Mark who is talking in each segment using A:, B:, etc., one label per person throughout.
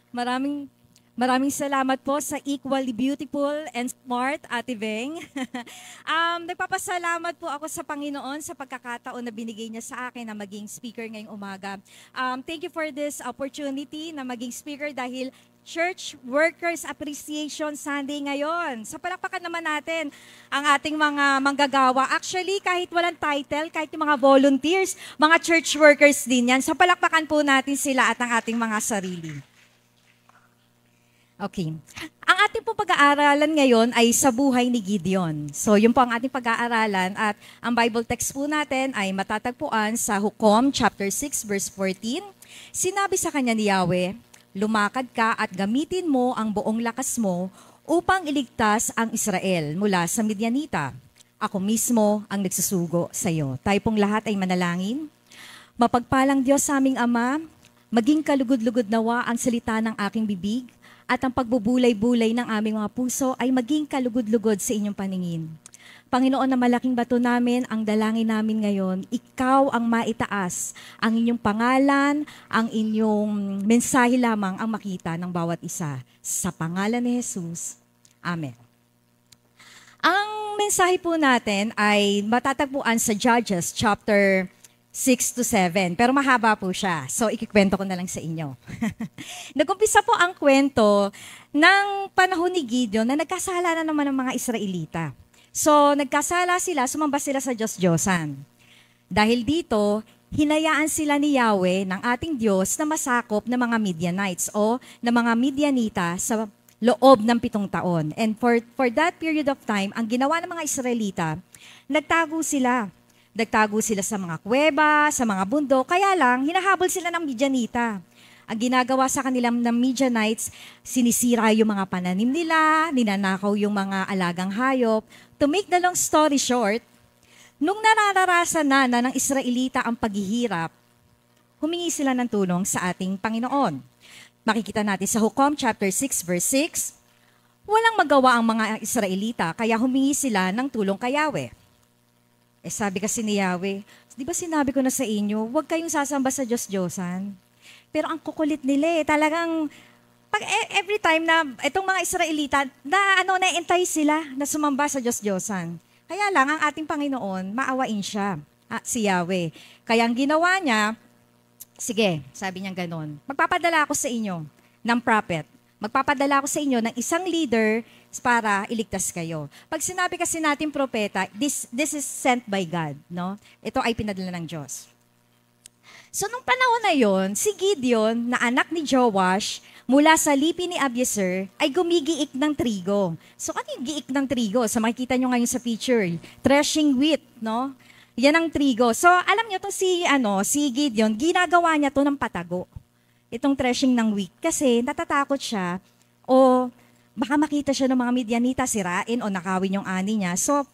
A: Maraming maraming salamat po sa equally beautiful and smart Ate Beng. Nagpapasalamat po ako sa Panginoon sa pagkakataon na binigay niya sa akin na maging speaker ngayong umaga. Thank you for this opportunity na maging speaker dahil Church Workers Appreciation Sunday ngayon. Sa palakpakan naman natin ang ating mga manggagawa. Actually, kahit walang title, kahit yung mga volunteers, mga church workers din yan. Sa palakpakan po natin sila at ang ating mga sarili. Okay. Ang ating po pag-aaralan ngayon ay sa buhay ni Gideon. So, yun po ang ating pag-aaralan at ang Bible text po natin ay matatagpuan sa Hukom chapter 6 verse 14. Sinabi sa kanya ni Yahweh, "Lumakad ka at gamitin mo ang buong lakas mo upang iligtas ang Israel mula sa Midianita. Ako mismo ang nagsusugo sa iyo." Tayo pong lahat ay manalangin. Mapagpalang Diyos sa aming Ama, maging kalugod-lugod nawa ang salita ng aking bibig at ang pagbubulay-bulay ng aming mga puso ay maging kalugod-lugod sa inyong paningin. Panginoon, na malaking bato namin, ang dalangin namin ngayon, ikaw ang maitaas, ang inyong pangalan, ang inyong mensahe lamang ang makita ng bawat isa. Sa pangalan ni Jesus. Amen. Ang mensahe po natin ay matatagpuan sa Judges chapter 6 to 7. Pero mahaba po siya. So, ikikwento ko na lang sa inyo. Nag-umpisa po ang kwento ng panahon ni Gideon na nagkasala na naman ng mga Israelita. So, nagkasala sila, sumamba sila sa Diyos-Diyosan. Dahil dito, hinayaan sila ni Yahweh ng ating Diyos na masakop ng mga Midianites o ng mga Midianita sa loob ng 7 taon. And for that period of time, ang ginawa ng mga Israelita, nagtago sila. Nagtago sila sa mga kuweba, sa mga bundok, kaya lang, hinahabol sila ng Midianita. Ang ginagawa sa kanilang ng Midianites, sinisira yung mga pananim nila, ninanakaw yung mga alagang hayop. To make the long story short, nung nararanasan na ng Israelita ang paghihirap, humingi sila ng tulong sa ating Panginoon. Makikita natin sa Hukom chapter 6 verse 6, walang magawa ang mga Israelita, kaya humingi sila ng tulong kay Yahweh. Sabi kasi ni Yahweh, di ba sinabi ko na sa inyo, huwag kayong sasamba sa Diyos-Diyosan. Pero ang kukulit nila talagang, every time na itong mga Israelita, naentay sila na sumamba sa Diyos-Diyosan. Kaya lang, ang ating Panginoon, maawain siya, si Yahweh. Kaya ang ginawa niya, sige, sabi niya ganon, magpapadala ako sa inyo ng prophet. Magpapadala ako sa inyo ng isang leader para iligtas kayo. Pag sinabi kasi natin propeta, this is sent by God, no? Ito ay pinadala ng Diyos. So, nung panahon na yon, si Gideon, na anak ni Joash, mula sa lipi ni Abiezer, ay gumigiik ng trigo. So, ano yung giik ng trigo? So, makikita nyo ngayon sa picture, threshing wheat, no? Yan ang trigo. So, alam nyo itong si Gideon, ginagawa niya to ng patago. Itong threshing ng wheat. Kasi natatakot siya o baka makita siya ng mga Midianita, sirain o nakawin yung ani niya. So,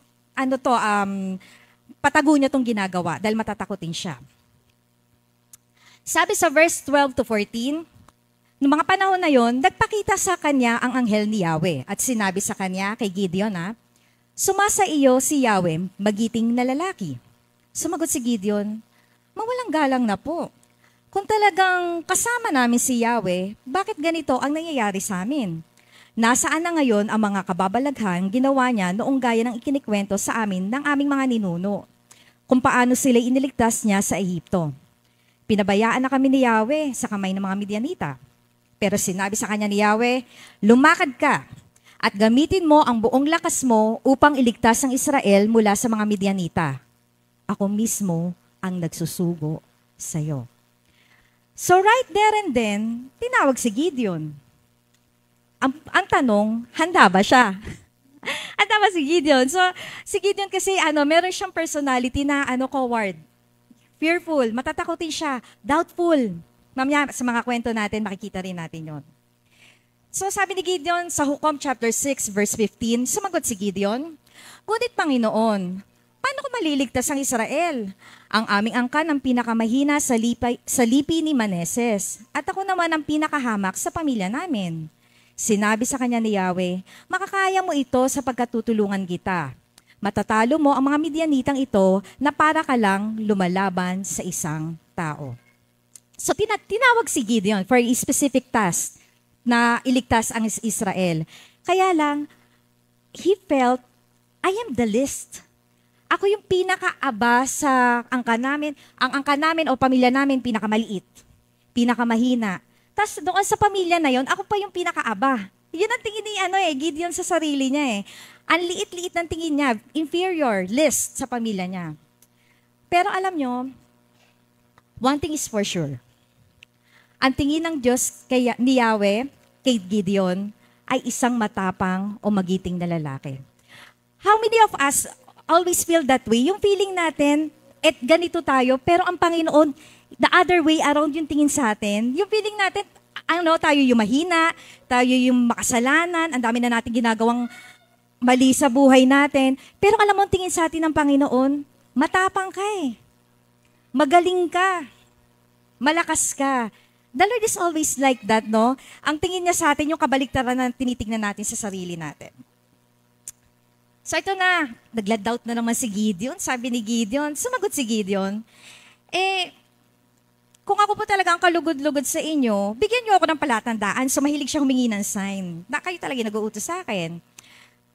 A: patago niya itong ginagawa dahil matatakotin siya. Sabi sa verse 12 to 14, noong mga panahon na yon, nagpakita sa kanya ang anghel ni Yahweh at sinabi sa kanya kay Gideon, sumasa iyo si Yahweh, magiting na lalaki. Sumagot si Gideon, mawalang galang na po. Kung talagang kasama namin si Yahweh, bakit ganito ang nangyayari sa amin? Nasaan na ngayon ang mga kababalaghan ginawa niya noong gaya ng ikinikwento sa amin ng aming mga ninuno, kung paano sila iniligtas niya sa Ehipto. Pinabayaan na kami ni Yahweh sa kamay ng mga Midianita. Pero sinabi sa kanya ni Yahweh, lumakad ka at gamitin mo ang buong lakas mo upang iligtas ang Israel mula sa mga Midianita. Ako mismo ang nagsusugo sa iyo. So right there and then, tinawag si Gideon. Ang tanong, handa ba siya? Handa ba si Gideon? So, si Gideon kasi, meron siyang personality na, coward. Fearful, matatakotin siya, doubtful. Mamaya, sa mga kwento natin, makikita rin natin yon. So, sabi ni Gideon sa Hukom chapter 6, verse 15, sumagot si Gideon, ngunit Panginoon, paano ko maliligtas ang Israel? Ang aming angkan ang pinakamahina sa lipi ni Maneses, at ako naman ang pinakahamak sa pamilya namin. Sinabi sa kanya ni Yahweh, makakaya mo ito sapagkat tutulungan kita. Matatalo mo ang mga Midianitang ito na para ka lang lumalaban sa isang tao. So tinawag si Gideon for a specific task na iligtas ang Israel. Kaya lang, he felt, I am the least. Ako yung pinakaaba sa angka namin. Ang angka namin o pamilya namin, pinakamaliit. Pinakamahina. Tapos doon sa pamilya na yon, ako pa yung pinakaaba. Yun ang tingin ni Gideon sa sarili niya eh. Ang liit-liit ng tingin niya, inferior, least sa pamilya niya. Pero alam nyo, one thing is for sure. Ang tingin ng Diyos ni Yahweh, kay Gideon, ay isang matapang o magiting na lalaki. How many of us always feel that way? Yung feeling natin, ganito tayo, pero ang Panginoon, the other way around yung tingin sa atin. Yung feeling natin, tayo yung mahina, tayo yung makasalanan, ang dami na natin ginagawang mali sa buhay natin. Pero alam mo, tingin sa atin ng Panginoon, matapang ka eh. Magaling ka. Malakas ka. The Lord is always like that, no? Ang tingin niya sa atin, yung kabaliktaran na tinitignan natin sa sarili natin. So ito na, nagla-doubt na naman si Gideon. Sabi ni Gideon, sumagot si Gideon, kung ako po talaga ang kalugod-lugod sa inyo, bigyan niyo ako ng palatandaan. So mahilig siya humingi ng sign. Na kayo talaga nag-uutos sa akin.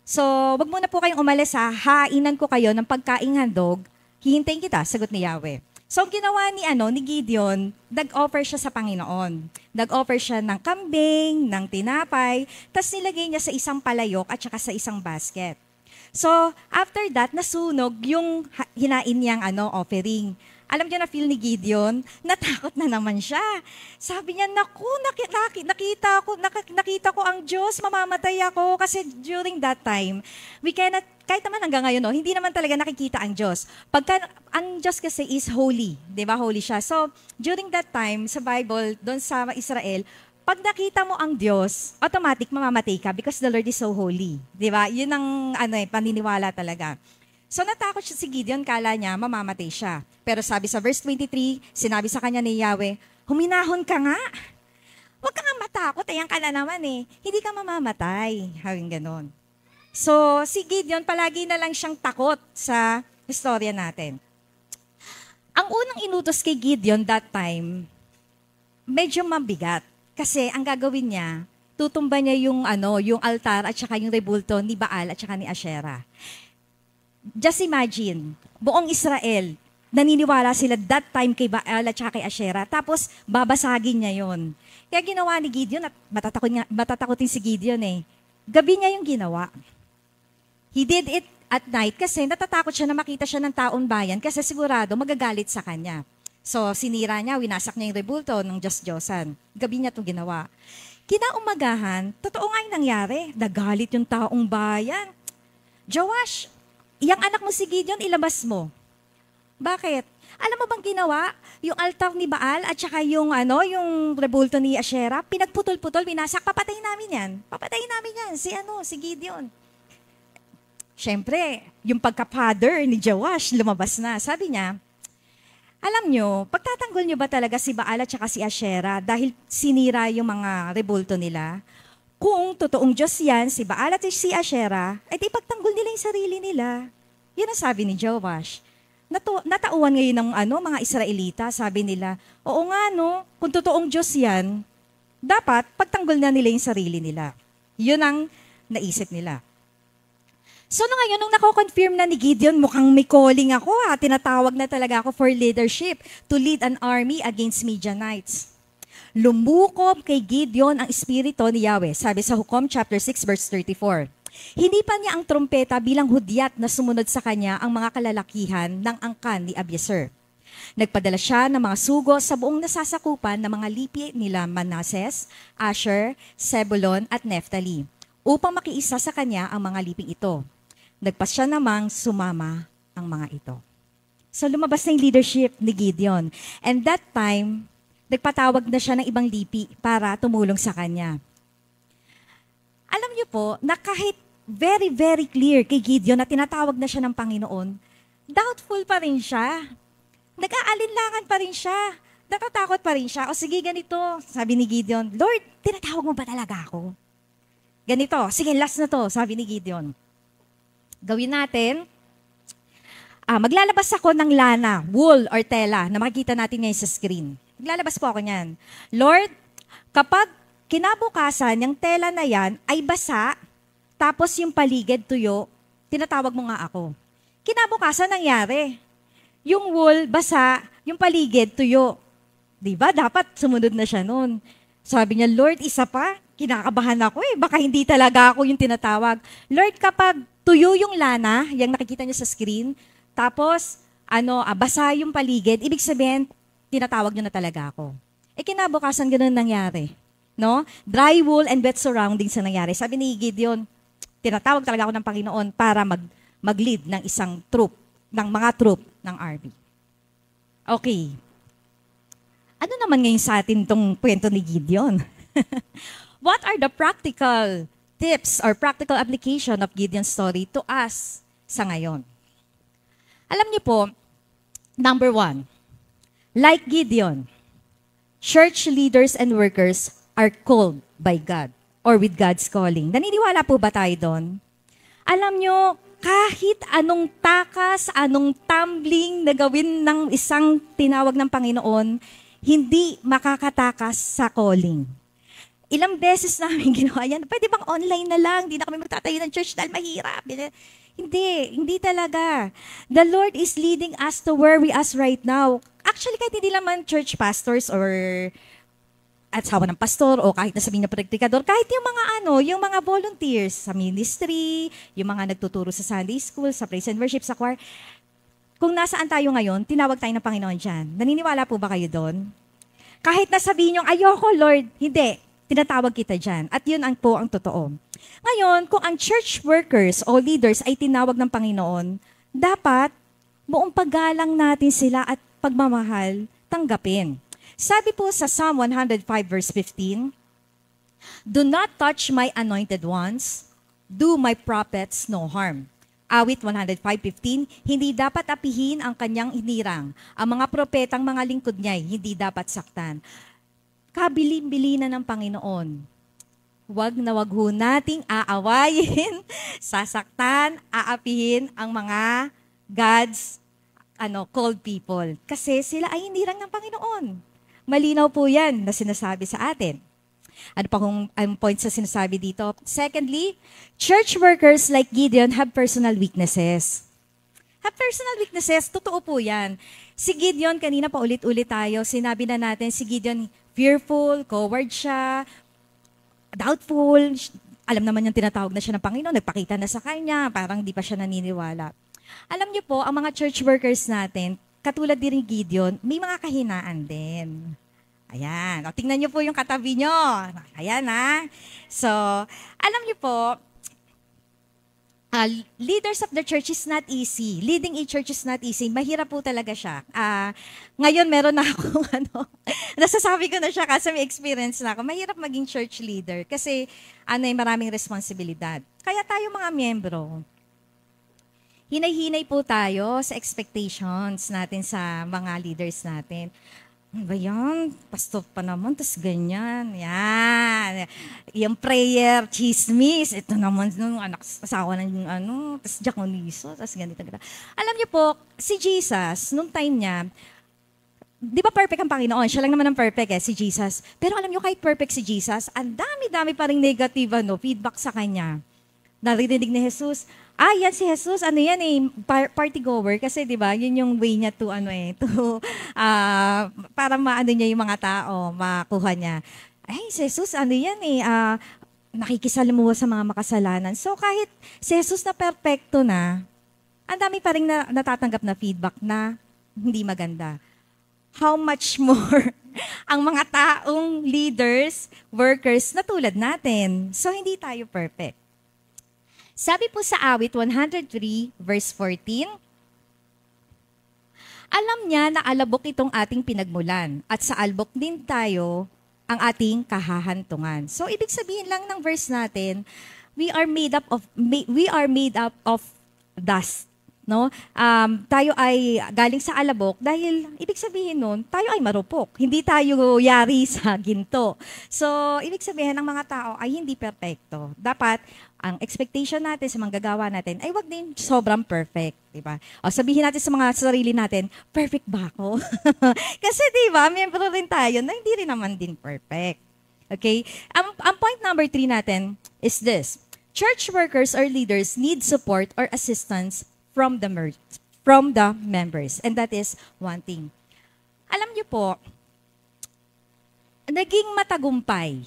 A: So wag muna po kayong umalis ha. Hainan ko kayo ng pagkaing handog. Hihintayin kita, sagot ni Yahweh. So, ang ginawa ni Gideon, nag-offer siya sa Panginoon. Nag-offer siya ng kambing, ng tinapay, tapos nilagay niya sa isang palayok at saka sa isang basket. So, after that, nasunog yung hinain niyang offering. Alam niyo na feel ni Gideon, natakot na naman siya. Sabi niya, naku, nakita ko ang Diyos, mamamatay ako. Kasi during that time, we cannot, kahit naman hanggang ngayon, hindi naman talaga nakikita ang Diyos. Ang Diyos kasi is holy, di ba? Holy siya. So, during that time, sa Bible, doon sa Israel, pag nakita mo ang Diyos, automatic mamamatay ka because the Lord is so holy. Di ba? Yun ang paniniwala talaga. So natakot siya si Gideon, kala niya mamamatay siya. Pero sabi sa verse 23, sinabi sa kanya ni Yahweh, huminahon ka nga. Huwag ka nga matakot, ayan ka na naman eh. Hindi ka mamamatay. Hawing ganon. So si Gideon, palagi na lang siyang takot sa istorya natin. Ang unang inutos kay Gideon that time, medyo mabigat. Kasi ang gagawin niya, tutumba niya yung altar at saka yung rebulto ni Baal at saka ni Asherah. Just imagine, buong Israel, naniniwala sila that time kay Baal at saka kay Asherah, tapos babasagin niya yon. Kaya ginawa ni Gideon, at matatakotin si Gideon eh, gabi niya yung ginawa. He did it at night kasi natatakot siya na makita siya ng taong bayan kasi sigurado magagalit sa kanya. So sinira niya, winasak niya yung rebulto ng Diyos-Diyosan. Gabi niya itong ginawa. Kinaumagahan, totoo nga yung nangyari, nagalit yung taong bayan. Joash, yang anak mo si Gideon, ilabas mo. Bakit? Alam mo bang ginawa? Yung altar ni Baal at saka yung rebulto ni Asherah, pinagputol-putol, winasak, papatayin namin yan. Papatayin namin yan, si Gideon. Siyempre, yung pagka-father ni Joash, lumabas na. Sabi niya, alam nyo, pagtatanggol nyo ba talaga si Baal at saka si Asherah dahil sinira yung mga rebulto nila? Kung totoong Diyos yan, si Baal at si Asherah, ay di pagtanggol nila yung sarili nila. Yan ang sabi ni Joash. Natauhan ngayon ng mga Israelita, sabi nila, oo nga kung totoong Diyos yan, dapat pagtanggol na nila yung sarili nila. Yun ang naisip nila. So ngayon, nung nako-confirm na ni Gideon, mukhang may calling ako tinatawag na talaga ako for leadership to lead an army against Midianites. Lumukob kay Gideon ang espiritu ni Yahweh, sabi sa Hukom chapter 6 verse 34. Hindi pa niya ang trompeta bilang hudyat na sumunod sa kanya ang mga kalalakihan ng angkan ni Abiezer. Nagpadala siya ng mga sugo sa buong nasasakupan ng mga lipi nila Manases, Asher, Zebulon at Naphtali, upang makiisa sa kanya ang mga liping ito. Nagpasya namang sumama ang mga ito. So lumabas na yung leadership ni Gideon. And that time, nagpatawag na siya ng ibang lipi para tumulong sa kanya. Alam niyo po, na kahit very, very clear kay Gideon na tinatawag na siya ng Panginoon, doubtful pa rin siya. Nag-aalinlangan pa rin siya. Natatakot pa rin siya. O sige, ganito, sabi ni Gideon, Lord, tinatawag mo ba talaga ako? Ganito, sige, last na to, sabi ni Gideon. Gawin natin, maglalabas ako ng lana, wool or tela na makikita natin ngayon sa screen. Maglalabas po ako niyan. Lord, kapag Kinabukasan, yung tela na yan ay basa, tapos yung paligid tuyo, tinatawag mo nga ako. Kinabukasan nangyari. Yung wool, basa, yung paligid, tuyo. Diba? Dapat sumunod na siya noon. Sabi niya, Lord, isa pa. Kinakabahan ako eh. Baka hindi talaga ako yung tinatawag. Lord, kapag tuyo yung lana, yung nakikita niyo sa screen, tapos, basa yung paligid, ibig sabihin, tinatawag niyo na talaga ako. Kinabukasan ganun nangyari. No? Dry wool and wet surroundings na nangyari. Sabi ni Gideon, tinatawag talaga ako ng Panginoon para mag-lead ng isang troop, ng mga troop ng army. Okay. Ano naman ngayon sa atin tong kwento ni Gideon? What are the practical tips or practical application of Gideon's story to us sa ngayon? Alam niyo po, number 1, like Gideon, church leaders and workers are called by God or with God's calling. Naniniwala po ba tayo doon? Alam niyo, kahit anong takas, anong tumbling na gawin ng isang tinawag ng Panginoon, hindi makakatakas sa calling. Ilang beses namin ginawa yan. Pwede bang online na lang? Hindi na kami magtatayo ng church dahil mahirap. Hindi talaga. The Lord is leading us to where we are right now. Actually, kahit hindi naman church pastors or asawa ng pastor o kahit nasabihin na praktikador, kahit yung mga volunteers sa ministry, yung mga nagtuturo sa Sunday school, sa praise and worship, sa choir, kung nasaan tayo ngayon, tinawag tayo ng Panginoon dyan. Naniniwala po ba kayo doon? Kahit nasabihin nyo, ayoko Lord, hindi. Tinatawag kita dyan. At yun ang totoo. Ngayon, kung ang church workers o leaders ay tinawag ng Panginoon, dapat buong paggalang natin sila at pagmamahal tanggapin. Sabi po sa Psalm 105 verse 15, "Do not touch my anointed ones, do my prophets no harm." Awit 105:15, hindi dapat apihin ang kanyang hinirang. Ang mga propetang mga lingkod niya, hindi dapat saktan. Kabilin-bilinan ng Panginoon. Huwag na wag ho nating aawayin, sasaktan, aapihin ang mga God's called people. Kasi sila ay hinirang ng Panginoon. Malinaw po yan na sinasabi sa atin. Ano pa kung ang point sa sinasabi dito? Secondly, church workers like Gideon have personal weaknesses. Have personal weaknesses, totoo po yan. Si Gideon, kanina pa ulit-ulit tayo, sinabi na natin, si Gideon, fearful, coward siya, doubtful, alam naman yung tinatawag na siya ng Panginoon, nagpakita na sa kanya, parang di pa siya naniniwala. Alam niyo po, ang mga church workers natin, katulad din ni Gideon, may mga kahinaan din. Ayan. O, tingnan niyo po yung katabi niyo. Ayan, ha? So, alam niyo po, leaders of the church is not easy. Leading a church is not easy. Mahirap po talaga siya. Ngayon, meron na akong nasasabi ko na siya kasi may experience na ako. Mahirap maging church leader kasi maraming responsibilidad. Kaya tayo mga miyembro, hinay-hinay po tayo sa expectations natin sa mga leaders natin. Ano ba yan? Pastor pa naman, tas ganyan. Yan. Yung prayer, chismis. Ito naman, anak, asawa ng tas diakoniso, tas ganito. Alam niyo po, si Jesus, nung time niya, di ba perfect ang Panginoon? Siya lang naman ang perfect si Jesus. Pero alam niyo, kahit perfect si Jesus, ang dami-dami pa rin negative feedback sa kanya. Naririnig ni Jesus, yan si Jesus, party goer kasi 'di ba? Yun yung way niya to para maano niya yung mga tao, makuha niya. Si Jesus nakikisalamuha sa mga makasalanan. So kahit si Jesus na perpekto na, ang dami pa rin natatanggap na feedback na hindi maganda. How much more ang mga taong leaders, workers na tulad natin. So hindi tayo perfect. Sabi po sa awit 103 verse 14, alam niya na alabok itong ating pinagmulan at sa albok din tayo ang ating kahahantungan. So ibig sabihin lang ng verse natin, we are made up of dust. No? Tayo ay galing sa alabok dahil ibig sabihin nun, tayo ay marupok. Hindi tayo yari sa ginto. So, ibig sabihin ng mga tao ay hindi perpekto. Dapat, ang expectation natin sa manggagawa natin ay wag din sobrang perfect. Diba? O sabihin natin sa mga sarili natin, perfect ba ako? Kasi diba, miyembro rin tayo na hindi rin naman din perfect. Okay? Ang point number 3 natin is this. Church workers or leaders need support or assistance from the members. And that is one thing. Alam niyo po, naging matagumpay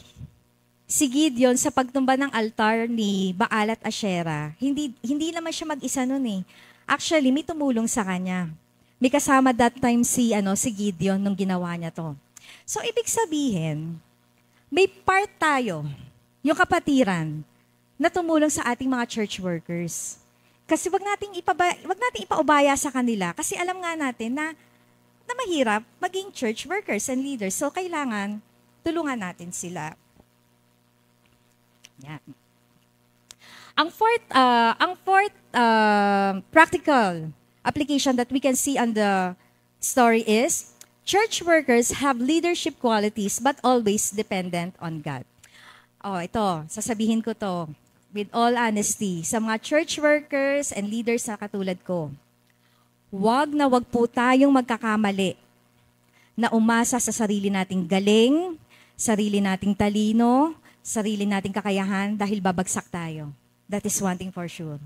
A: si Gideon sa pagtumba ng altar ni Baal at Asherah. Hindi naman siya mag-isa nun eh. Actually, may tumulong sa kanya. May kasama that time si Gideon nung ginawa niya to. So, ibig sabihin, may part tayo, yung kapatiran, na tumulong sa ating mga church workers. Kasi wag nating ipaubaya sa kanila kasi alam nga natin na mahirap maging church workers and leaders. So, kailangan tulungan natin sila. Yan. Ang fourth practical application that we can see on the story is, church workers have leadership qualities but always dependent on God. Oh, ito, sasabihin ko to with all honesty. Sa mga church workers and leaders na katulad ko, wag po tayong magkakamali na umasa sa sarili nating galing, sarili nating talino, sarili nating kakayahan dahil babagsak tayo. That is one thing for sure.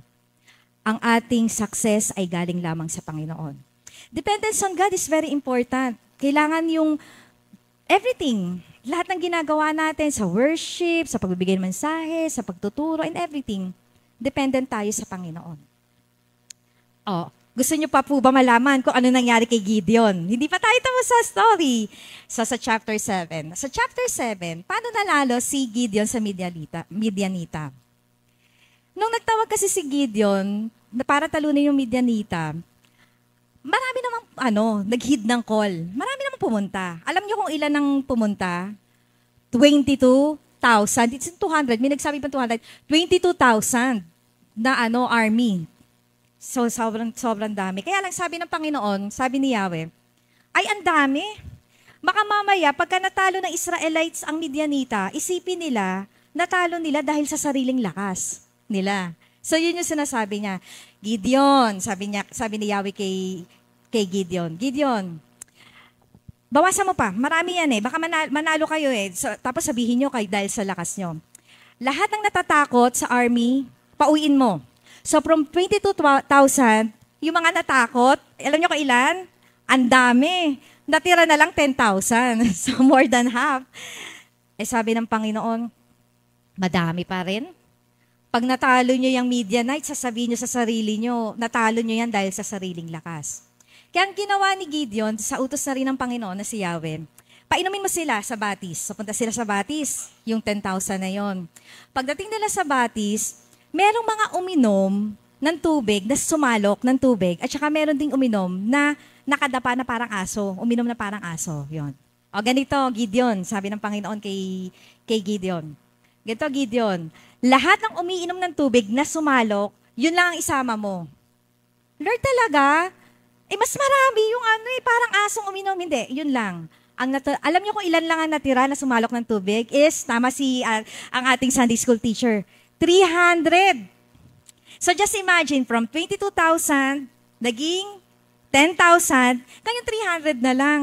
A: Ang ating success ay galing lamang sa Panginoon. Dependence on God is very important. Kailangan yung everything, lahat ng ginagawa natin sa worship, sa pagbibigay ng mensahe, sa pagtuturo, and everything, dependent tayo sa Panginoon. Oh, gusto niyo pa po ba malaman kung ano nangyari kay Gideon? Hindi pa tayo tapos sa story. So, sa chapter 7. Sa chapter 7, paano nalalo si Gideon sa Midianita? Nung nagtawag kasi si Gideon, na para talunin yung Midianita, marami namang nag-heed ng call. Marami namang pumunta. Alam niyo kung ilan ang pumunta? 22,000. It's 200. May nagsabi pa 200. 22,000 na army. So, sobrang dami. Kaya lang sabi ng Panginoon, sabi ni Yahweh, ay ang dami. Baka mamaya, pagka natalo ng Israelites ang Midianita, isipin nila, natalo nila dahil sa sariling lakas nila. So, yun yung sinasabi niya. Gideon, sabi ni Yahweh kay Gideon, bawasan mo pa. Marami yan eh. Baka manalo kayo eh. So, tapos sabihin nyo dahil sa lakas nyo. Lahat ng natatakot sa army, pauwiin mo. So, from 22,000, yung mga natakot, alam nyo kailan? Ang dami. Natira na lang 10,000. So, more than half. Eh, sabi ng Panginoon, madami pa rin. Pag natalo nyo yung Midianite, sasabihin nyo sa sarili nyo, natalo nyo yan dahil sa sariling lakas. Kaya ang ginawa ni Gideon, sa utos na rin ng Panginoon na si Yahweh, painumin mo sila sa batis. So, punta sila sa batis, yung 10,000 na yon. Pagdating nila sa batis, merong mga uminom ng tubig, na sumalok ng tubig, at saka meron ding uminom na nakadapa na parang aso, uminom na parang aso. Yon. O ganito, Gideon, sabi ng Panginoon kay Gideon. Ganito, Gideon, lahat ng umiinom ng tubig na sumalok, yun lang ang isama mo. Lord talaga? Mas marami yung parang asong uminom. Hindi, yun lang. Alam niyo kung ilan lang ang natira na sumalok ng tubig is, tama ang ating Sunday school teacher, 300. So just imagine, from 22,000, naging 10,000, kanyang 300 na lang.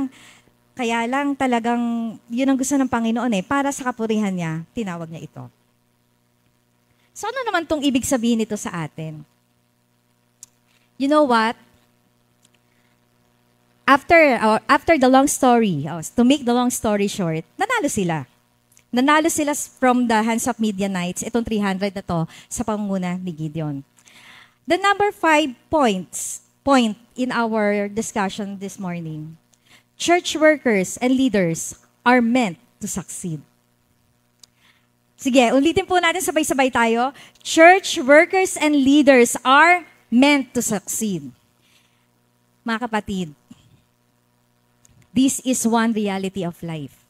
A: Kaya lang talagang, yun ang gusto ng Panginoon para sa kapurihan niya, tinawag niya ito. So ano naman tong ibig sabihin nito sa atin? You know what? After the long story, to make the long story short, nanalo sila. Nanalo sila from the hands of Midianites, itong 300 na to, sa pangunguna ni Gideon. The number 5 point in our discussion this morning, church workers and leaders are meant to succeed. Sige, ulitin po natin sabay-sabay tayo. Church workers and leaders are meant to succeed. Mga kapatid, this is one reality of life.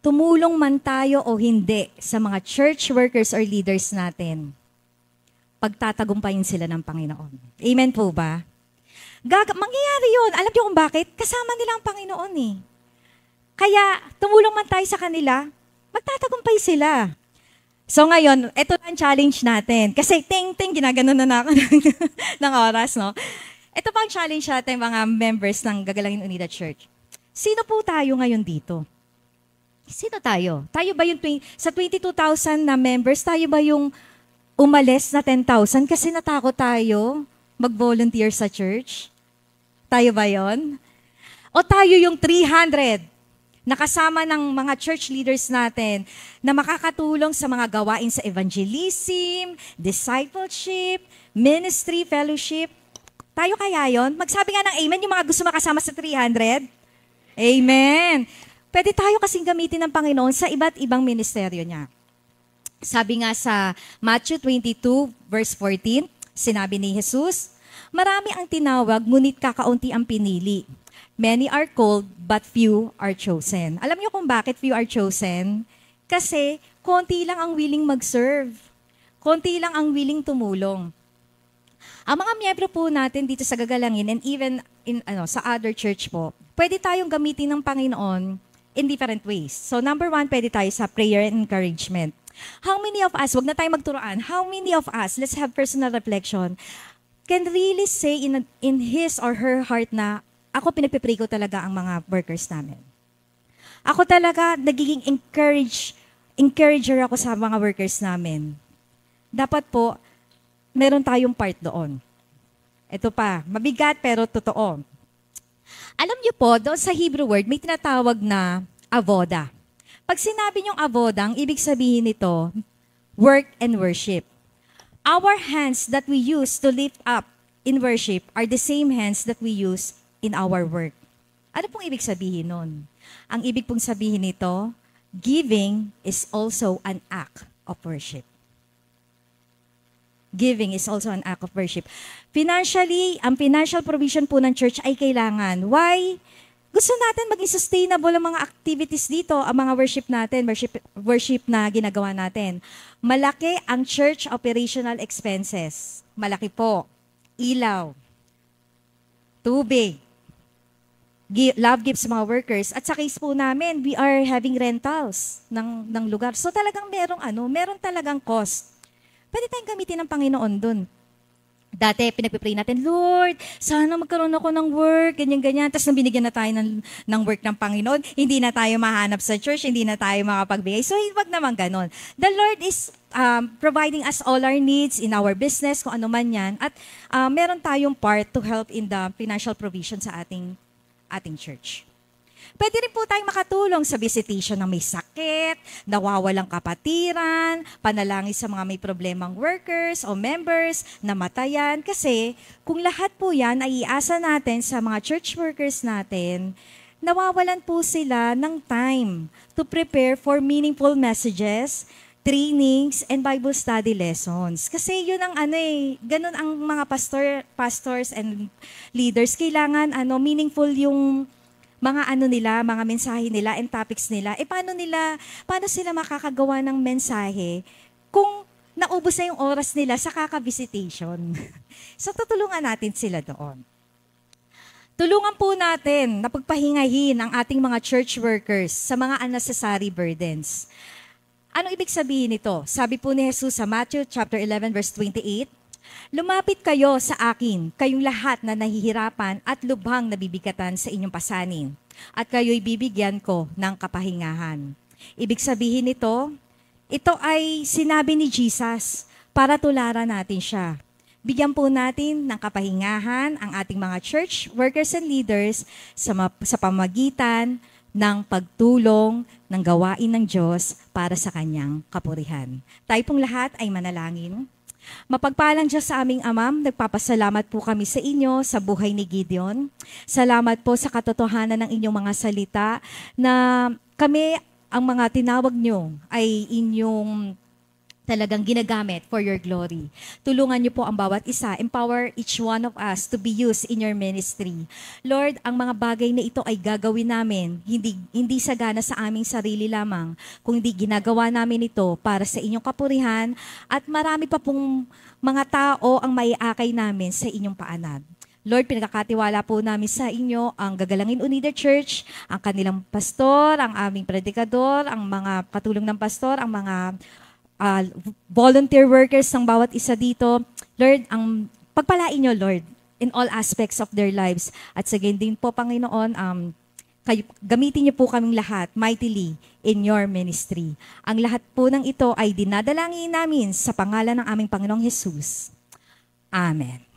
A: Tumulong man tayo o hindi sa mga church workers or leaders natin, pagtatagumpayin sila ng Panginoon. Amen po ba? Mangyayari yun. Alam niyo kung bakit? Kasama nila ang Panginoon eh. Kaya, tumulong man tayo sa kanila, magtatagumpay sila. So ngayon, ito ang challenge natin. Kasi ginaganon na ako ng oras, no? Ito pa ang challenge natin, mga members ng Gagalangin Unida Church. Sino po tayo ngayon dito? Sino tayo? Tayo ba yung sa 22,000 na members, tayo ba yung umalis na 10,000 kasi natakot tayo mag-volunteer sa church? Tayo ba yon? O tayo yung 300 nakasama ng mga church leaders natin na makakatulong sa mga gawain sa evangelism, discipleship, ministry, fellowship? Tayo kaya yon? Magsabi nga ng amen yung mga gusto makasama sa 300? Amen! Pwede tayo kasing gamitin ng Panginoon sa iba't ibang ministeryo niya. Sabi nga sa Matthew 22 verse 14, sinabi ni Jesus, "Marami ang tinawag, ngunit kakaunti ang pinili. Many are called, but few are chosen." Alam niyo kung bakit few are chosen? Kasi konti lang ang willing mag-serve. Konti lang ang willing tumulong. Ang mga miyembro po natin dito sa Gagalangin and even sa other church po, pwede tayong gamitin ng Panginoon in different ways. So number 1, pwede tayo sa prayer and encouragement. How many of us, wag na tayo magturoan, how many of us, let's have personal reflection, can really say in his or her heart na, ako pinagpipray ko talaga ang mga workers namin. Ako talaga nagiging encourager ako sa mga workers namin. Dapat po, meron tayong part doon. Ito pa, mabigat pero totoo. Alam niyo po, doon sa Hebrew word, may tinatawag na avoda. Pag sinabi niyong avoda, ang ibig sabihin nito, work and worship. Our hands that we use to lift up in worship are the same hands that we use in our work. Ano pong ibig sabihin nun? Ang ibig pong sabihin nito, giving is also an act of worship. Giving is also an act of worship. Financially, ang financial provision po ng church ay kailangan. Why? Gusto natin maging sustainable ang mga activities dito, ang mga worship na ginagawa natin. Malaki ang church operational expenses. Malaki po. Ilaw, tubig, love gifts sa mga workers. At sa case po namin, we are having rentals ng lugar. So talagang meron talagang cost. Pwede tayong gamitin ng Panginoon dun. Dati, pinagpipray natin, Lord, sana magkaroon ako ng work, ganyan-ganyan. Tapos nang binigyan na tayo ng work ng Panginoon, hindi na tayo mahanap sa church, hindi na tayo makapagbigay. So, wag naman ganon. The Lord is providing us all our needs in our business, kung ano man yan. At meron tayong part to help in the financial provision sa ating church. Pwede rin po tayong makatulong sa visitation ng may sakit, nawawalang kapatiran, panalangin sa mga may problemang workers o members, namatayan. Kasi kung lahat po yan ay iasa natin sa mga church workers natin, nawawalan po sila ng time to prepare for meaningful messages, trainings, and Bible study lessons. Kasi yun ang ganun ang mga pastors and leaders. Kailangan meaningful yung mga mga mensahe nila and topics nila. Paano sila makakagawa ng mensahe kung naubos na yung oras nila sa kaka-visitation? So, tutulungan natin sila doon. Tulungan po natin na pagpahingahin ang ating mga church workers sa mga unnecessary burdens. Ano ibig sabihin nito? Sabi po ni Jesus sa Matthew chapter 11 verse 28, "Lumapit kayo sa akin, kayong lahat na nahihirapan at lubhang nabibigatan sa inyong pasanin, at kayo'y bibigyan ko ng kapahingahan." Ibig sabihin nito, ito ay sinabi ni Jesus para tularan natin siya. Bigyan po natin ng kapahingahan ang ating mga church workers and leaders sa pamagitan ng pagtulong ng gawain ng Diyos para sa kanyang kapurihan. Tayo pong lahat ay manalangin. Mapagpalang Diyos sa aming Amam, nagpapasalamat po kami sa inyo sa buhay ni Gideon. Salamat po sa katotohanan ng inyong mga salita na kami, ang mga tinawag nyo, ay inyong talagang ginagamit for your glory. Tulungan niyo po ang bawat isa. Empower each one of us to be used in your ministry. Lord, ang mga bagay na ito ay gagawin namin, hindi sagana sa aming sarili lamang, kundi ginagawa namin ito para sa inyong kapurihan at marami pa pong mga tao ang maiakay namin sa inyong paanan. Lord, pinagkakatiwala po namin sa inyo ang Gagalangin Unida Church, ang kanilang pastor, ang aming predikador, ang mga katulong ng pastor, ang mga volunteer workers ng bawat isa dito. Lord, ang pagpalain nyo, Lord, in all aspects of their lives. At sa gayon din po, Panginoon, gamitin niyo po kaming lahat mightily in your ministry. Ang lahat po ng ito ay dinadalangin namin sa pangalan ng aming Panginoong Jesus. Amen.